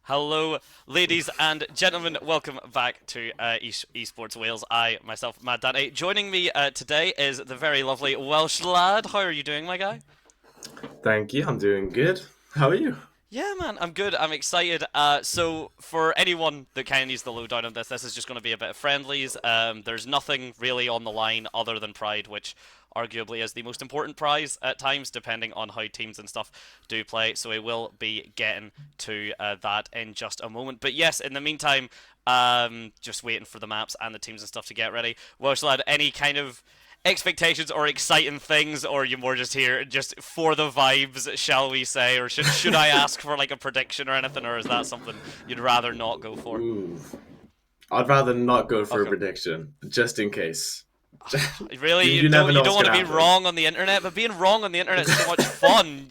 Hello, ladies and gentlemen. Welcome back to Esports Wales. I, myself, Maddante. Joining me today is the very lovely Welsh lad. How are you doing, my guy? Thank you. I'm doing good. How are you? Yeah, man, I'm good. I'm excited. So for anyone that kind of needs the lowdown on this, this is just going to be a bit of friendlies. There's nothing really on the line other than pride, which arguably is the most important prize at times, depending on how teams and stuff do play. So we will be getting to that in just a moment. But yes, in the meantime, just waiting for the maps and the teams and stuff to get ready. Welsh lad, any kind of expectations or exciting things, or are you more just here just for the vibes, shall we say? Or should I ask for like a prediction or anything, or is that something you'd rather not go for? Ooh. I'd rather not go for a Okay. prediction, just in case. Really, You never you know don't what's want gonna to be happen. wrong on the internet, but being wrong on the internet is so much fun.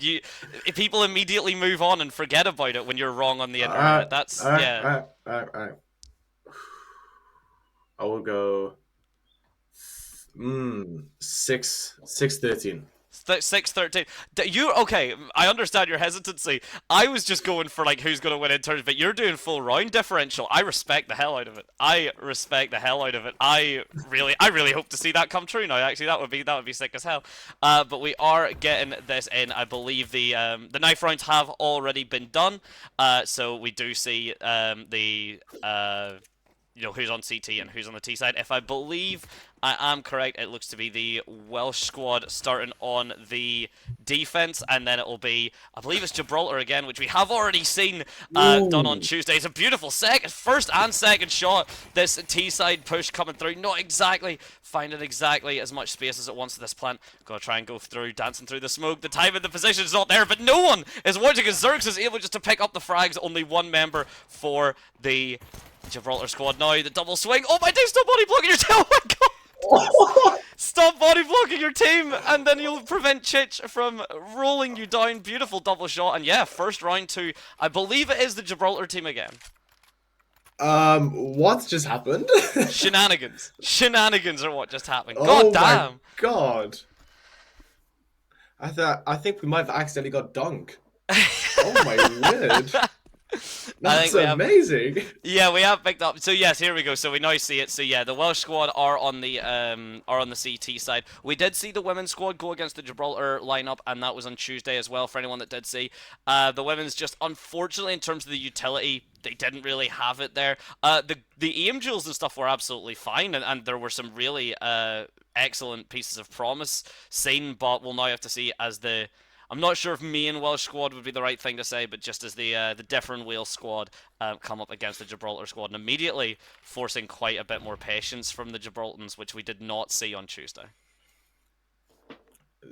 People immediately move on and forget about it when you're wrong on the internet. That's Alright, yeah. alright, alright. I will go 6-13. 6-13. You okay? I understand your hesitancy. I was just going for like who's going to win in terms, but you're doing full round differential. I respect the hell out of it. I respect the hell out of it. I really hope to see that come true now. Actually, that would be sick as hell. But we are getting this in. I believe the knife rounds have already been done. So we do see the who's on CT and who's on the T side. If I believe I am correct, it looks to be the Welsh squad starting on the defense, and then it will be, I believe it's Gibraltar again, which we have already seen done on Ooh. Tuesday. It's a beautiful first and second shot. This T side push coming through, not exactly finding exactly as much space as it wants to this plant. Gotta try and go through, dancing through the smoke. The time and the position is not there, but no one is watching as Zerx is able just to pick up the frags. Only one member for the Gibraltar squad now. The double swing. Oh my days, stop body blocking your tail. Oh my god. Stop body blocking your team, and then you'll prevent Chich from rolling you down. Beautiful double shot. And yeah, first round to, I believe it is the Gibraltar team again. What just happened? Shenanigans. Shenanigans are what just happened. God Oh my damn. god. I think we might have accidentally got dunk. Oh my word. I That's think we have. amazing. Yeah, we have picked up. So yes, here we go. So we now see it. So yeah, the Welsh squad are on the CT side. We did see the women's squad go against the Gibraltar lineup, and that was on Tuesday as well. For anyone that did see, the women's just unfortunately in terms of the utility, they didn't really have it there. The Angels and stuff were absolutely fine, and there were some really excellent pieces of promise seen, but we'll now have to see as the I'm not sure if main Welsh squad would be the right thing to say, but just as the different Wales squad come up against the Gibraltar squad, and immediately forcing quite a bit more patience from the Gibraltans, which we did not see on Tuesday.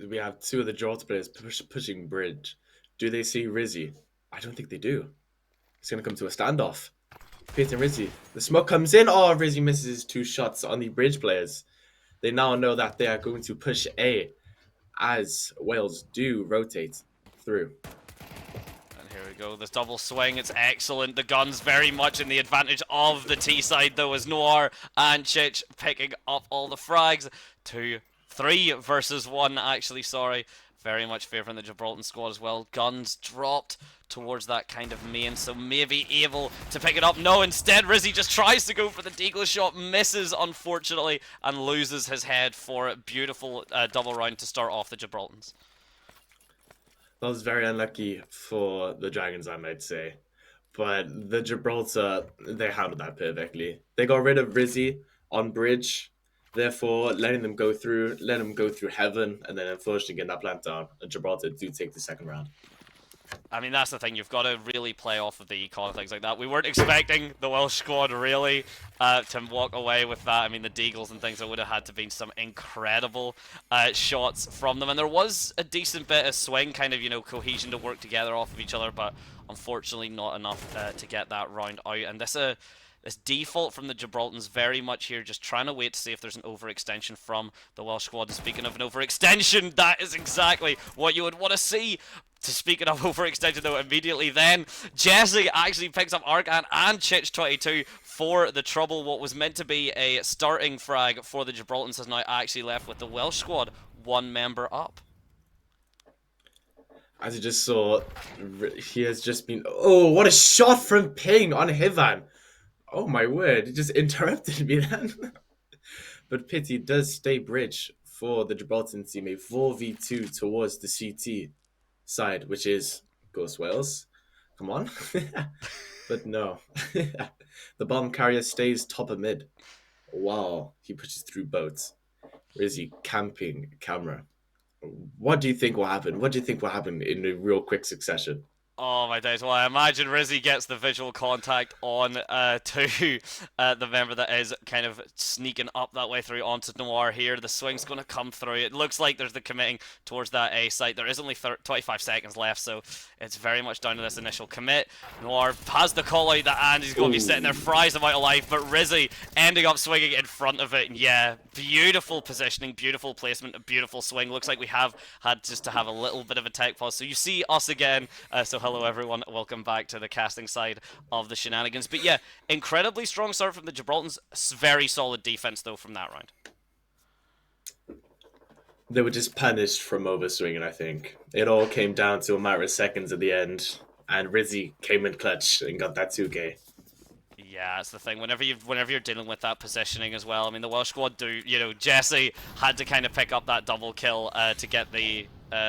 We have two of the Gibraltar players pushing bridge. Do they see Rizzy? I don't think they do. It's going to come to a standoff. Pete and Rizzy. The smoke comes in. Oh, Rizzy misses his two shots on the bridge players. They now know that they are going to push A as Wales do rotate through. And here we go, this double swing, it's excellent. The gun's very much in the advantage of the T side though, as Noir and Chich picking up all the frags. 2-3 versus 1, actually, sorry. Very much favouring the Gibraltar squad as well. Guns dropped towards that kind of main, so maybe able to pick it up. No, instead Rizzy just tries to go for the deagle shot, misses unfortunately, and loses his head for a beautiful double round to start off the Gibraltars. That was very unlucky for the Dragons, I might say. But the Gibraltar, they handled that perfectly. They got rid of Rizzy on bridge, therefore letting them go through heaven, and then unfortunately getting that plant down. And Gibraltar do take the second round. I mean, that's the thing. You've got to really play off of the econ and things like that. We weren't expecting the Welsh squad really to walk away with that. I mean, the Deagles and things, there would have had to been some incredible shots from them. And there was a decent bit of swing, kind of, cohesion to work together off of each other, but unfortunately not enough to get that round out. And this default from the Gibraltans very much here, just trying to wait to see if there's an overextension from the Welsh squad. And speaking of an overextension, that is exactly what you would want to see. Speaking of overextension though, immediately then, Jesse actually picks up Arcan and Chich22 for the trouble. What was meant to be a starting frag for the Gibraltans is now actually left with the Welsh squad, one member up. As you just saw, he has just been. Oh, what a shot from Ping on Hivan! Oh my word, he just interrupted me then. But Pity does stay bridge for the Gibraltar team, a 4v2 towards the CT side, which is Ghost Wales. Come on. But no. The bomb carrier stays top of mid. Wow, he pushes through boats. Rizzy camping camera. What do you think will happen? What do you think will happen in a real quick succession? Oh my days! Well, I imagine Rizzy gets the visual contact on to the member that is kind of sneaking up that way through onto Noir here. The swing's going to come through. It looks like there's the committing towards that A site. There is only 25 seconds left, so it's very much down to this initial commit. Noir has the call out that Andy's going to be sitting there, fries him out of life, but Rizzy ending up swinging in front of it. And yeah, beautiful positioning, beautiful placement, a beautiful swing. Looks like we have had just to have a little bit of a tech pause. So you see us again. So hello everyone, welcome back to the casting side of the shenanigans. But yeah, incredibly strong start from the Gibraltans. Very solid defense though from that round. They were just punished from overswinging, I think. It all came down to a matter of seconds at the end, and Rizzy came in clutch and got that 2K. Yeah, that's the thing. Whenever you're dealing with that positioning as well. I mean, the Welsh squad Jesse had to kind of pick up that double kill to get the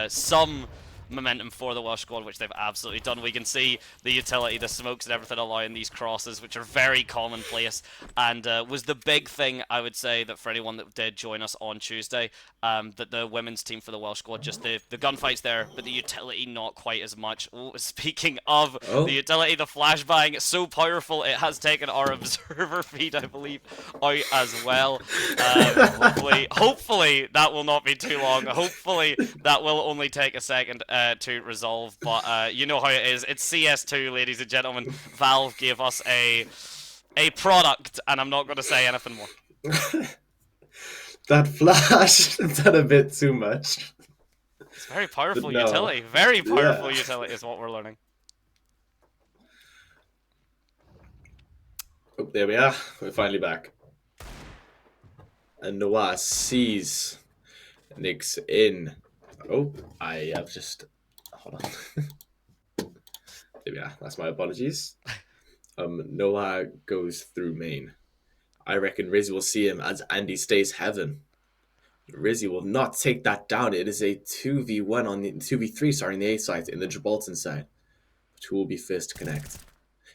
some momentum for the Welsh squad, which they've absolutely done. We can see the utility, the smokes and everything allowing these crosses, which are very commonplace, and was the big thing, I would say, that for anyone that did join us on Tuesday, that the women's team for the Welsh squad, just the gunfights there, but the utility not quite as much. Oh, speaking of the utility, the flashbang, so powerful, it has taken our observer feed, I believe, out as well. Hopefully that will not be too long. Hopefully that will only take a second to resolve, but you know how it is. It's CS2, ladies and gentlemen. Valve gave us a product, and I'm not going to say anything more. That flash done a bit too much. It's very powerful utility. Very powerful utility is what we're learning. Oh, there we are. We're finally back. And Noah sees Nick's in. Oh, I have just... Hold on. There we are. That's my apologies. Noah goes through main. I reckon Rizzy will see him as Andy stays heaven. Rizzy will not take that down. It is a 2v1 on the 2v3, sorry, on the A side, in the Gibraltar side. But who will be first to connect?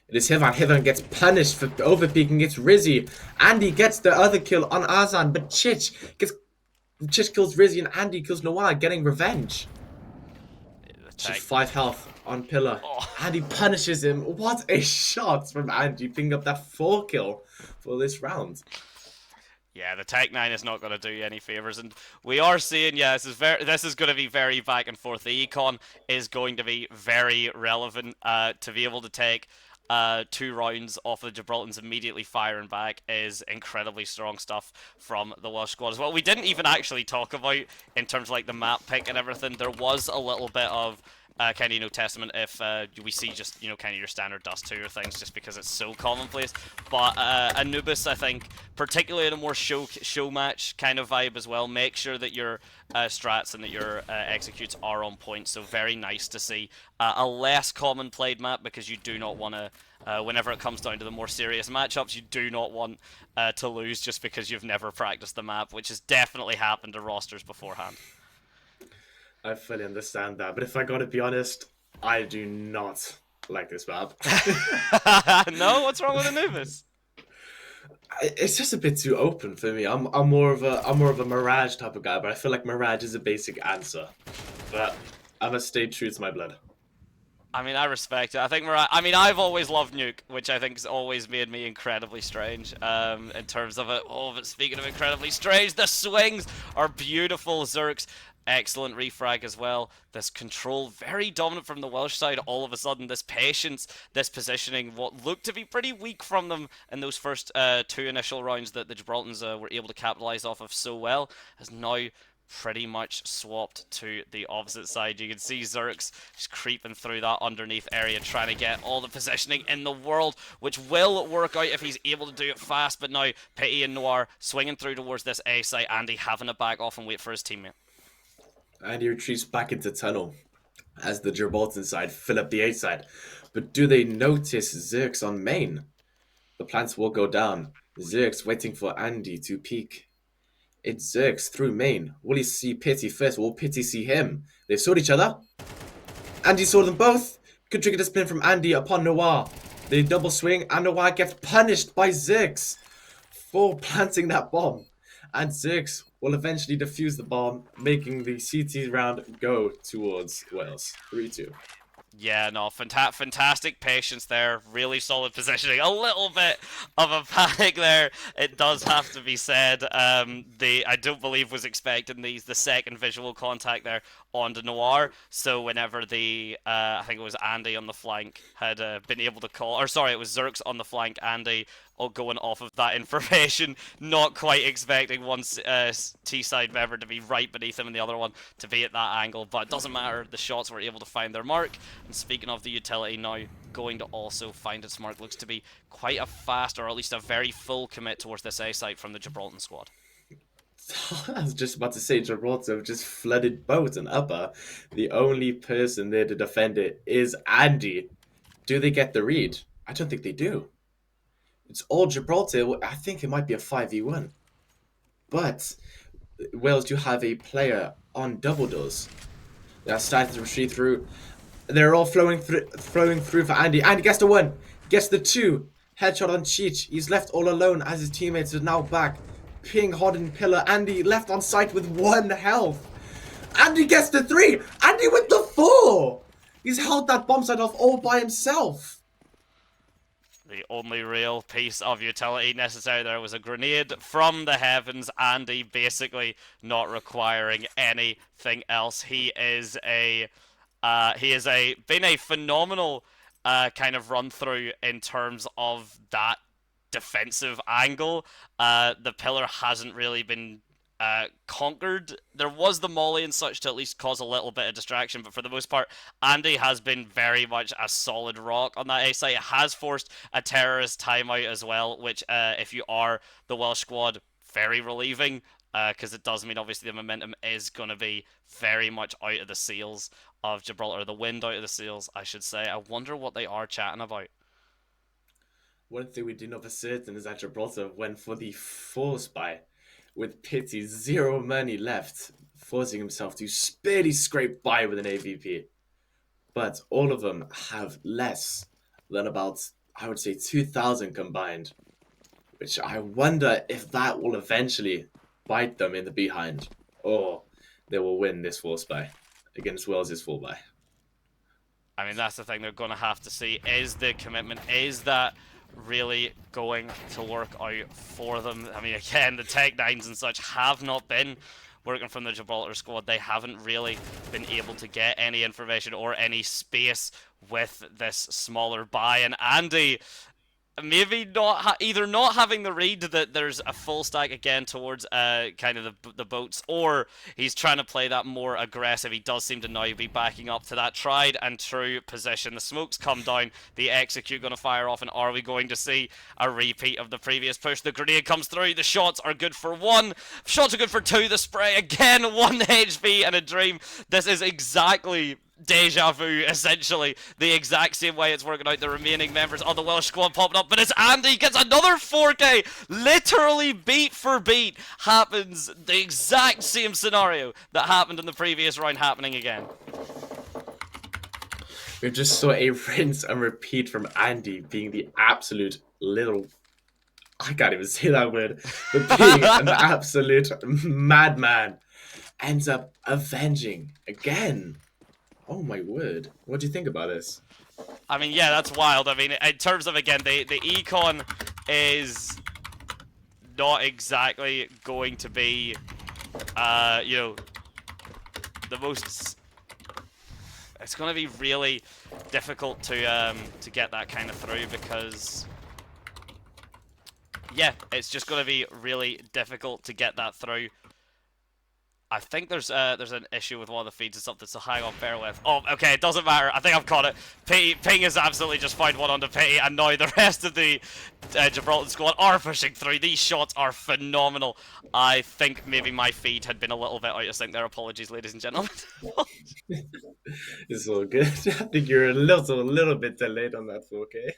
It is Hivan. Hivan gets punished for overpeaking. It's Rizzy. Andy gets the other kill on Azan, but Chich kills Rizzy and Andy kills Noah, getting revenge. Just 5 health on Pillar. Oh. Andy punishes him. What a shot from Andy, picking up that 4 kill for this round. Yeah, the Tech 9 is not going to do you any favors, and we are seeing, yeah, this is going to be very back and forth. The econ is going to be very relevant to be able to take 2 rounds off of the Gibraltans immediately firing back is incredibly strong stuff from the Welsh squad as well. We didn't even actually talk about, in terms of like the map pick and everything, there was a little bit of kind of, testament if we see just, kind of your standard Dust 2 or things, just because it's so commonplace. But Anubis, I think, particularly in a more show match kind of vibe as well, make sure that your strats and that your executes are on point. So very nice to see a less common played map, because you do not want to, whenever it comes down to the more serious matchups, you do not want to lose just because you've never practiced the map, which has definitely happened to rosters beforehand. I fully understand that, but if I gotta be honest, I do not like this map. No, what's wrong with Anubis? It's just a bit too open for me. I'm more of a Mirage type of guy, but I feel like Mirage is a basic answer. But I must stay true to my blood. I mean, I respect it. I think I've always loved Nuke, which I think has always made me incredibly strange in terms of it. Oh, but speaking of incredibly strange, the swings are beautiful. Zerks, excellent refrag as well. This control, very dominant from the Welsh side. All of a sudden, this patience, this positioning, what looked to be pretty weak from them in those first 2 initial rounds that the Gibraltans were able to capitalize off of so well, has now pretty much swapped to the opposite side. You can see Zerks just creeping through that underneath area, trying to get all the positioning in the world, which will work out if he's able to do it fast. But now Pity and Noir swinging through towards this A site, Andy having to back off and wait for his teammate. And he retreats back into tunnel. as the Gibraltar side fill up the A side. But do they notice Zerx on main? The plants will go down. Zerx waiting for Andy to peek. It's Zerx through main. Will he see Pity first? Will Pity see him? They saw each other. Andy saw them both. Could trigger the spin from Andy upon Noir. They double swing and Noir gets punished by Zerx for planting that bomb. And Zerx will eventually defuse the bomb, making the CT round go towards Wales. 3-2. Yeah, no, fantastic patience there. Really solid positioning. A little bit of a panic there. It does have to be said. I don't believe was expecting the second visual contact there on the Noir. So whenever I think it was Andy on the flank had been able to call, or sorry, it was Zerx on the flank. Andy going off of that information, not quite expecting one T-side member to be right beneath him and the other one to be at that angle, but it doesn't matter, the shots were able to find their mark. And speaking of the utility now, going to also find its mark, looks to be quite a fast, or at least a very full commit towards this A site from the Gibraltar squad. I was just about to say Gibraltar have just flooded boat and upper. The only person there to defend it is Andy. Do they get the read? I don't think they do. It's all Gibraltar. I think it might be a 5v1. But Wales do have a player on double doors. They're starting to retreat through. They're all flowing through for Andy. Andy gets the 1, gets the 2. Headshot on Cheech. He's left all alone as his teammates are now back. Ping, Hodden, Pillar. Andy left on site with 1 health. Andy gets the 3. Andy with the 4. He's held that bomb site off all by himself. The only real piece of utility necessary there was a grenade from the heavens. Andy basically not requiring anything else. He is been a phenomenal kind of run through in terms of that defensive angle. The pillar hasn't really been conquered. There was the molly and such to at least cause a little bit of distraction, but for the most part, Andy has been very much a solid rock on that A site. It has forced a terrorist timeout as well, which if you are the Welsh squad, very relieving, because it does mean obviously the momentum is going to be very much out of the sails of Gibraltar, the wind out of the sails, I should say. I wonder what they are chatting about. One thing we do know for certain is that Gibraltar went for the 4 spy. With Pity 0 money left, forcing himself to barely scrape by with an AVP. But all of them have less than about, I would say, 2,000 combined. Which I wonder if that will eventually bite them in the behind. Or they will win this 4 spy against Wales' 4 buy. I mean, that's the thing they're going to have to see. Is the commitment, is that really going to work out for them? I mean, again, the Tech 9s and such have not been working from the Gibraltar squad. They haven't really been able to get any information or any space with this smaller buy. And Andy, maybe either not having the read that there's a full stack again towards kind of the boats, or he's trying to play that more aggressive. He does seem to now be backing up to that tried and true position. The smokes come down, the execute going to fire off, and are we going to see a repeat of the previous push? The grenade comes through, the shots are good for 1, shots are good for 2, the spray again, 1 HP and a dream. This is exactly deja vu, essentially. The exact same way it's working out. The remaining members of the Welsh squad popping up, but it's Andy gets another 4K. Literally beat for beat happens. The exact same scenario that happened in the previous round happening again. We've just saw a rinse and repeat from Andy being the absolute little... I can't even say that word. But being an absolute madman. Ends up avenging again. Oh my word. What do you think about this? I mean, yeah, that's wild. I mean, in terms of, again, the econ is not exactly going to be, you know, the most... It's going to be really difficult to get that kind of through because... Yeah, it's just going to be really difficult to get that through. I think there's an issue with one of the feeds and something, so hang on, bear with. Oh, okay, it doesn't matter. I think I've caught it. Ping has absolutely just found one onto Pity, and now the rest of the Gibraltar squad are pushing through. These shots are phenomenal. I think maybe my feed had been a little bit out of sync there. Apologies, ladies and gentlemen. It's all good. I think you're a little bit delayed on that 4K.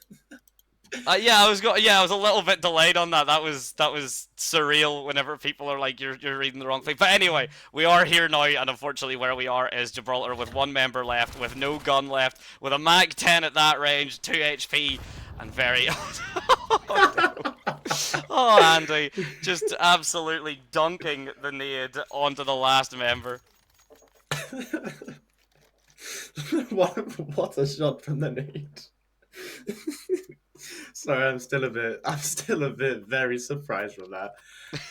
Yeah, I was a little bit delayed on that. That was surreal. Whenever people are like, "You're reading the wrong thing." But anyway, we are here now, and unfortunately, where we are is Gibraltar with one member left, with no gun left, with a Mag 10 at that range, 2 HP, and very. Oh, Andy, just absolutely dunking the nade onto the last member. What a shot from the nade. Sorry, I'm still a bit very surprised from that.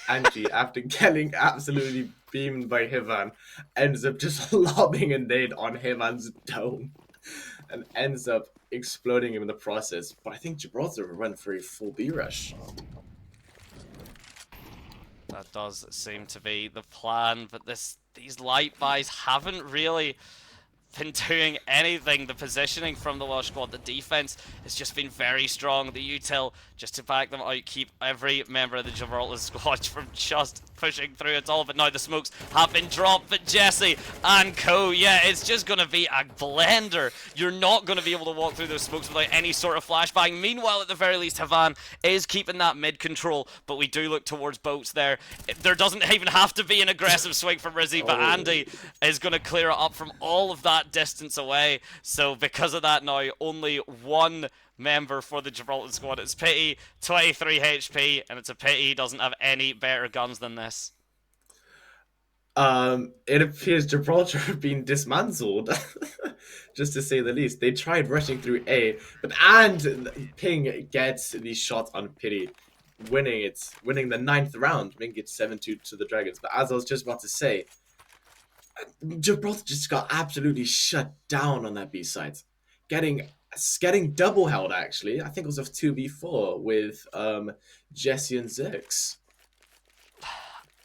Angie, after getting absolutely beamed by Hivan, ends up just lobbing a nade on Hivan's dome and ends up exploding him in the process. But I think Gibraltar went for a full B rush. That does seem to be the plan, but these light buys haven't really been doing anything. The positioning from the Welsh squad, the defense has just been very strong. The util, just to back them out, keep every member of the Gibraltar squad from just pushing through at all. But now the smokes have been dropped. But Jesse and co, yeah, it's just going to be a blender. You're not going to be able to walk through those smokes without any sort of flashbang. Meanwhile, at the very least, Havan is keeping that mid control, but we do look towards boats there. There doesn't even have to be an aggressive swing from Rizzy, but Andy is going to clear it up from all of that distance away. So because of that now, only one member for the Gibraltar squad. It's Pity, 23 HP, and it's a pity he doesn't have any better guns than this. It appears Gibraltar have been dismantled, just to say the least. They tried rushing through A, but and Ping gets the shot on Pity, winning the ninth round, making it 7-2 to the Dragons. But as I was just about to say, Gibraltar just got absolutely shut down on that B side, getting getting double held actually. I think it was a 2v4 with Jesse and Zix.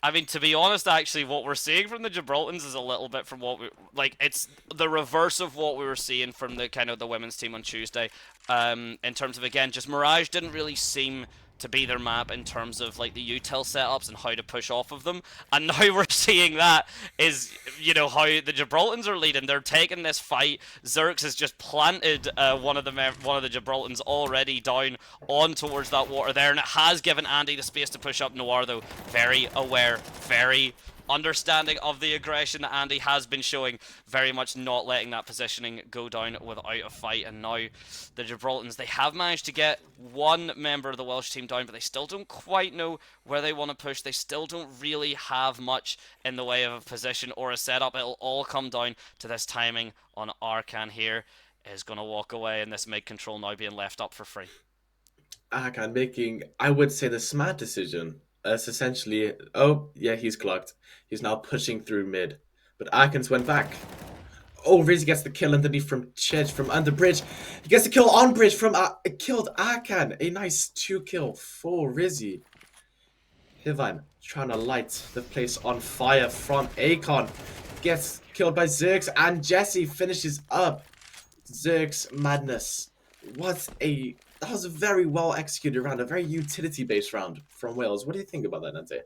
I mean, to be honest, actually, what we're seeing from the Gibraltars is a little bit from what we like. It's the reverse of what we were seeing from the kind of the women's team on Tuesday. In terms of again, just Mirage didn't really seem to be their map in terms of like the util setups and how to push off of them. And now we're seeing that is, you know, how the Gibraltars are leading. They're taking this fight. Zerx has just planted one of the Gibraltars already down on towards that water there, and it has given Andy the space to push up. Noir though, very aware, very understanding of the aggression that Andy has been showing, very much not letting that positioning go down without a fight. And now the Gibraltars, they have managed to get one member of the Welsh team down, but they still don't quite know where they want to push. They still don't really have much in the way of a position or a setup. It'll all come down to this timing on Arcan here. Is going to walk away, and this mid control now being left up for free. Arcan making, I would say, the smart decision. It's essentially, oh, yeah, he's clocked. He's now pushing through mid. But Arcan's went back. Oh, Rizzy gets the kill underneath from Chedge from under bridge. He gets the kill on bridge from killed Arcan. A nice 2-kill for Rizzy. Hivan trying to light the place on fire from Akon. Gets killed by Zerx, and Jesse finishes up Zerx madness. That was a very well executed round, a very utility based round from Wales. What do you think about that, Nante?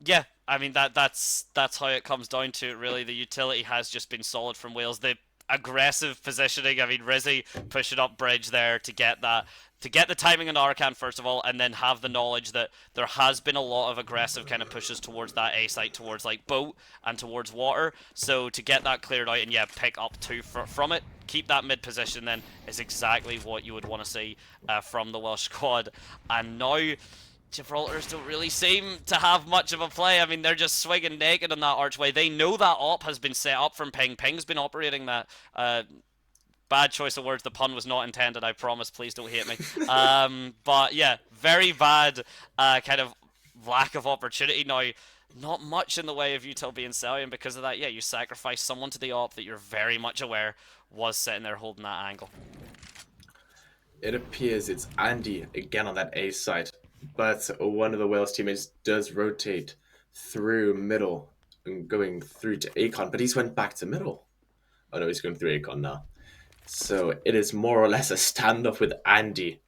Yeah, I mean that's how it comes down to it. Really, the utility has just been solid from Wales. The aggressive positioning. I mean, Rizzy pushing up bridge there to get that. To get the timing on Arcan first of all, and then have the knowledge that there has been a lot of aggressive kind of pushes towards that A site, towards like boat and towards water. So to get that cleared out and yeah, pick up two from it, keep that mid position then is exactly what you would want to see from the Welsh squad. And now Gibraltars don't really seem to have much of a play. I mean, they're just swinging naked on that archway. They know that op has been set up from Ping. Ping's been operating that. Bad choice of words. The pun was not intended. I promise. Please don't hate me. But yeah, very bad kind of lack of opportunity. Now, not much in the way of util being Celian because of that. Yeah, you sacrifice someone to the op that you're very much aware was sitting there holding that angle. It appears it's Andy again on that A side, but one of the Wales teammates does rotate through middle and going through to Akon, but he's went back to middle. Oh no, he's going through Akon now. So it is more or less a standoff with Andy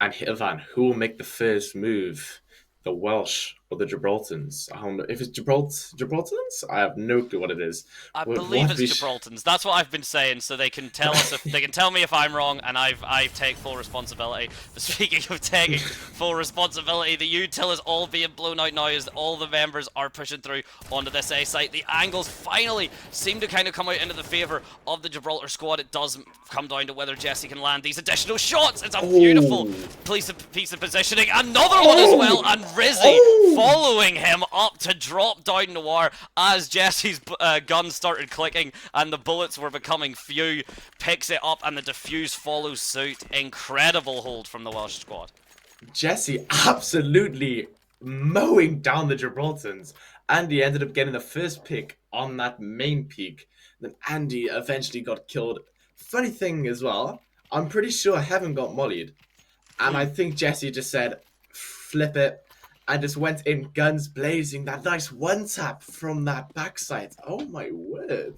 and Hivan, who will make the first move? The Welsh or the Gibraltans? I don't know if it's Gibraltans. I have no clue what it is. I believe What it's Gibraltans. That's what I've been saying, so they can tell us if they can tell me if I'm wrong, and I take full responsibility. But speaking of taking full responsibility, the util is all being blown out now as all the members are pushing through onto this A site. The angles finally seem to kind of come out into the favour of the Gibraltar squad. It does come down to whether Jesse can land these additional shots. It's a beautiful piece of positioning. Another one as well, and Rizzy following him up to drop down Noir as Jesse's guns started clicking and the bullets were becoming few. Picks it up and the defuse follows suit. Incredible hold from the Welsh squad. Jesse absolutely mowing down the Gibraltans. Andy ended up getting the first pick on that main peak. Then Andy eventually got killed. Funny thing as well, I'm pretty sure Heaven got mollied. And I think Jesse just said, flip it, and just went in guns blazing. That nice one tap from that backside. Oh my word.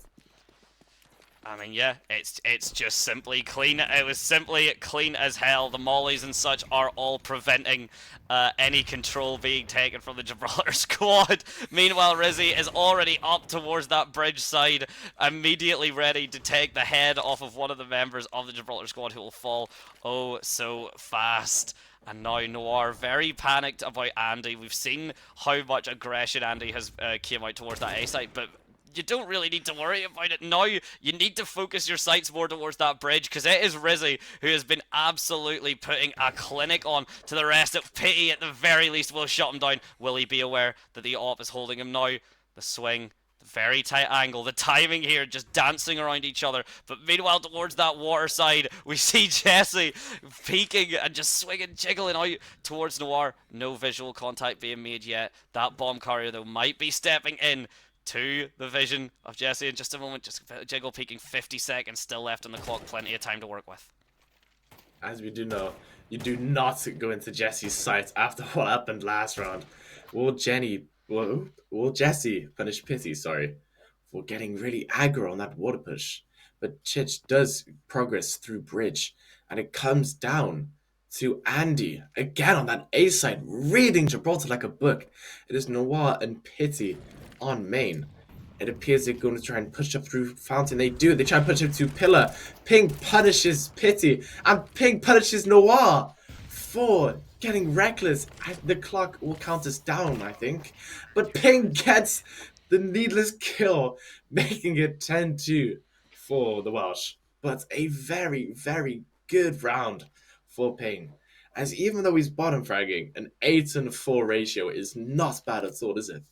I mean, yeah, it's just simply clean. It was simply clean as hell. The mollies and such are all preventing any control being taken from the Gibraltar squad. Meanwhile, Rizzy is already up towards that bridge side, immediately ready to take the head off of one of the members of the Gibraltar squad who will fall oh so fast. And now Noir very panicked about Andy. We've seen how much aggression Andy has came out towards that A site, but you don't really need to worry about it now. You need to focus your sights more towards that bridge, because it is Rizzy who has been absolutely putting a clinic on to the rest of Pity. At the very least will shut him down. Will he be aware that the op is holding him now? The swing, the very tight angle, the timing here, just dancing around each other. But meanwhile, towards that water side, we see Jesse peeking and just swinging, jiggling out towards Noir. No visual contact being made yet. That bomb carrier, though, might be stepping in to the vision of Jesse in just a moment. Just jiggle peeking, 50 seconds still left on the clock, plenty of time to work with. As we do know, you do not go into Jesse's sight after what happened last round. Will Jesse punish Pity, for getting really aggro on that water push? But Chich does progress through bridge, and it comes down to Andy again on that A side, reading Gibraltar like a book. It is Noir and Pity on main. It appears they're going to try and push up through Fountain. They do. They try and push up to Pillar. Pink punishes Pity. And Pink punishes Noir for getting reckless. The clock will count us down, I think. But Pink gets the needless kill, making it 10-2 for the Welsh. But a very, very good round for Ping. As even though he's bottom fragging, an 8-4 ratio is not bad at all, is it?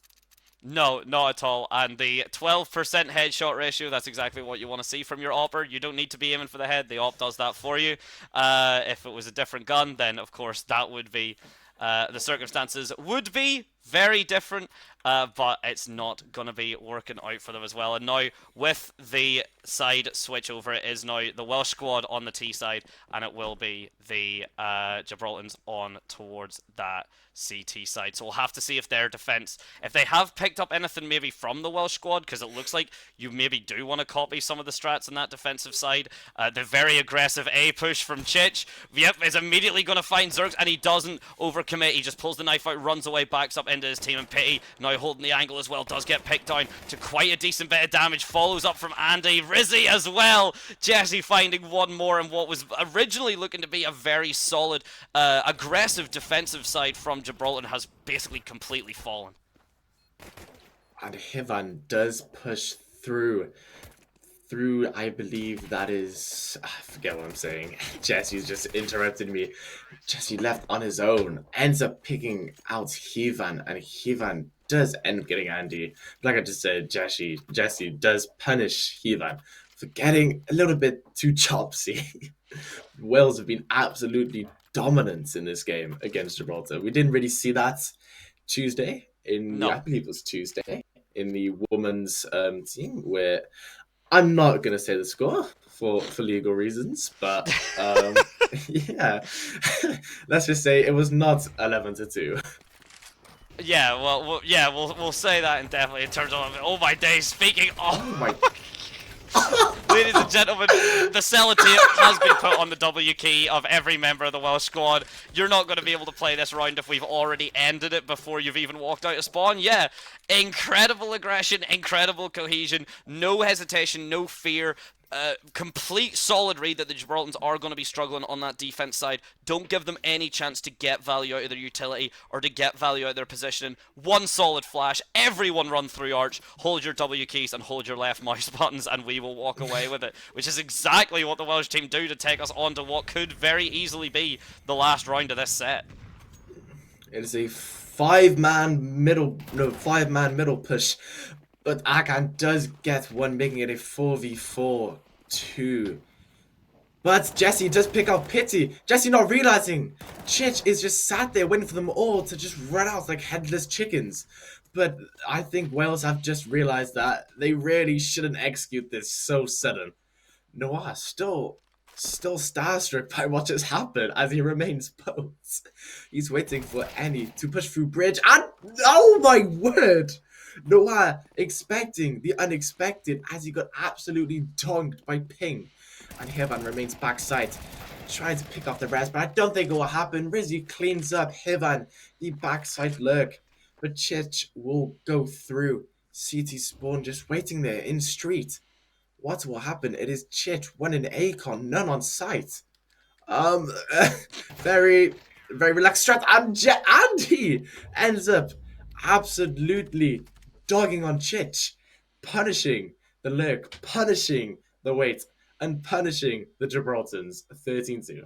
No, not at all. And the 12% headshot ratio, that's exactly what you want to see from your opper. You don't need to be aiming for the head. The op does that for you. If it was a different gun, then of course that would be... the circumstances would be very different, but it's not going to be working out for them as well. And now, with the side switch over, it is now the Welsh squad on the T side, and it will be the Gibraltans on towards that CT side. So we'll have to see if their defense, if they have picked up anything maybe from the Welsh squad, because it looks like you maybe do want to copy some of the strats on that defensive side. The very aggressive A push from Chich, yep, is immediately going to find Zerks, and he doesn't overcommit. He just pulls the knife out, runs away, backs up into his team, and Pity, now holding the angle as well, does get picked down to quite a decent bit of damage. Follows up from Andy. Rizzy as well. Jesse finding one more in what was originally looking to be a very solid, aggressive defensive side from Gibraltar, has basically completely fallen. And Hivan does push through, I believe that is, I forget what I'm saying. Jesse's just interrupted me. Jesse left on his own, ends up picking out Hivan, and Hivan does end up getting Andy. Like I just said, Jesse does punish Hivan for getting a little bit too chopsy. Wales have been absolutely dominant in this game against Gibraltar. We didn't really see that Tuesday, I believe it was Tuesday, in the women's team, where I'm not going to say the score for legal reasons, but yeah, let's just say it was not 11-2. Yeah, well, yeah, we'll say that indefinitely in terms of, oh my days, speaking of, Oh my. ladies and gentlemen, the sellotape has been put on the W key of every member of the Welsh squad. You're not going to be able to play this round if we've already ended it before you've even walked out of spawn. Yeah, incredible aggression, incredible cohesion, no hesitation, no fear. Complete solid read that the Gibraltars are going to be struggling on that defense side. Don't give them any chance to get value out of their utility or to get value out of their positioning. One solid flash, everyone run through arch, hold your W keys and hold your left mouse buttons, and we will walk away with it, which is exactly what the Welsh team do to take us on to what could very easily be the last round of this set. It is a five-man middle push, but Akan does get one, making it a 4v4 2. But Jesse does pick out Pity. Jesse not realizing Chich is just sat there waiting for them all to just run out like headless chickens. But I think Wales have just realized that they really shouldn't execute this so sudden. Noah still starstruck by what just happened as he remains posed. He's waiting for Annie to push through bridge and oh my word! Noah expecting the unexpected as he got absolutely donked by Ping. And Hevan remains backside, trying to pick off the rest, but I don't think it will happen. Rizzy cleans up Hevan, the backside lurk, but Chich will go through. CT spawn just waiting there in street. What will happen? It is Chit, one in Acon, none on site. Um, very, very relaxed strat, and he ends up absolutely dogging on Chich, punishing the lurk, punishing the wait, and punishing the Gibraltars 13-2.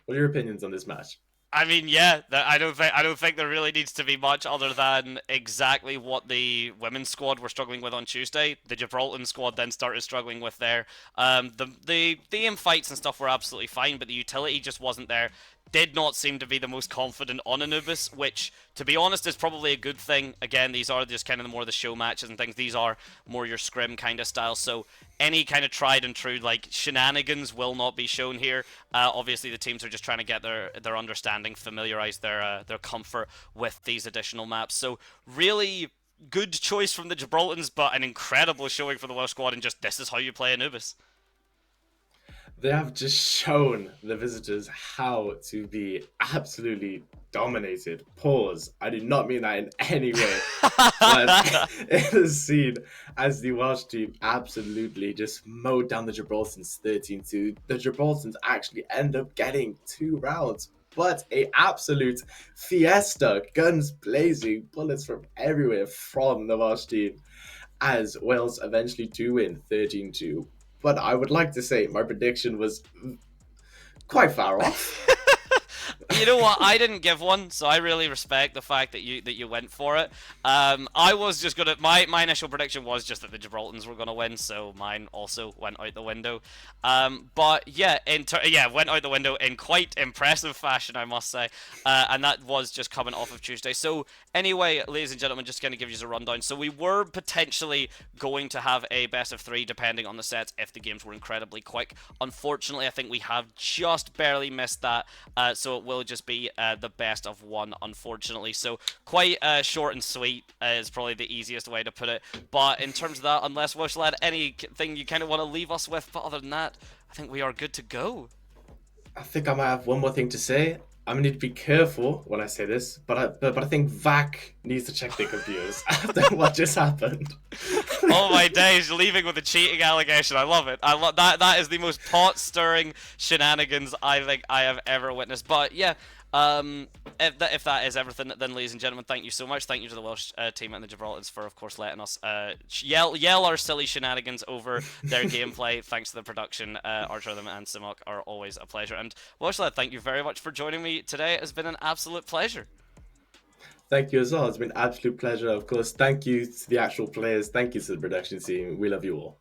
What are your opinions on this match? I mean, yeah, I don't think there really needs to be much other than exactly what the women's squad were struggling with on Tuesday. The Gibraltar squad then started struggling with their the aim fights and stuff were absolutely fine, but the utility just wasn't there. Did not seem to be the most confident on Anubis, which, to be honest, is probably a good thing. Again, these are just kind of more the show matches and things. These are more your scrim kind of style, so any kind of tried and true like shenanigans will not be shown here. Obviously, the teams are just trying to get their understanding, familiarize their comfort with these additional maps. So really good choice from the Gibraltars, but an incredible showing for the Welsh squad. And just this is how you play Anubis. They have just shown the visitors how to be absolutely dominated. Pause. I did not mean that in any way. But it is seen as the Welsh team absolutely just mowed down the Gibraltars 13-2. The Gibraltars actually end up getting 2 rounds. But a absolute fiesta, guns blazing, bullets from everywhere from the Welsh team, as Wales eventually do win 13-2. But I would like to say my prediction was quite far off. You know what? I didn't give one, so I really respect the fact that you went for it. I was just gonna my initial prediction was just that the Gibraltars were gonna win, so mine also went out the window. But yeah, went out the window in quite impressive fashion, I must say. And that was just coming off of Tuesday. So anyway, ladies and gentlemen, just gonna give you a rundown. So we were potentially going to have a best of 3 depending on the sets if the games were incredibly quick. Unfortunately, I think we have just barely missed that. So it will just be the best of 1, unfortunately. So quite short and sweet is probably the easiest way to put it. But in terms of that, unless WelshLadd, anything you kind of want to leave us with, but other than that, I think we are good to go. I think I might have one more thing to say. I'm gonna need to be careful when I say this, but I think VAC needs to check their computers after what just happened. Oh my days, leaving with a cheating allegation. I love it. I love that. That is the most pot-stirring shenanigans I think I have ever witnessed. But yeah, if that is everything, then ladies and gentlemen, thank you so much. Thank you to the Welsh team and the Gibraltars for, of course, letting us yell our silly shenanigans over their gameplay. Thanks to the production, Archer and Simok are always a pleasure. And WelshLadd, thank you very much for joining me today. It has been an absolute pleasure. Thank you as well. It's been an absolute pleasure. Of course, thank you to the actual players. Thank you to the production team. We love you all.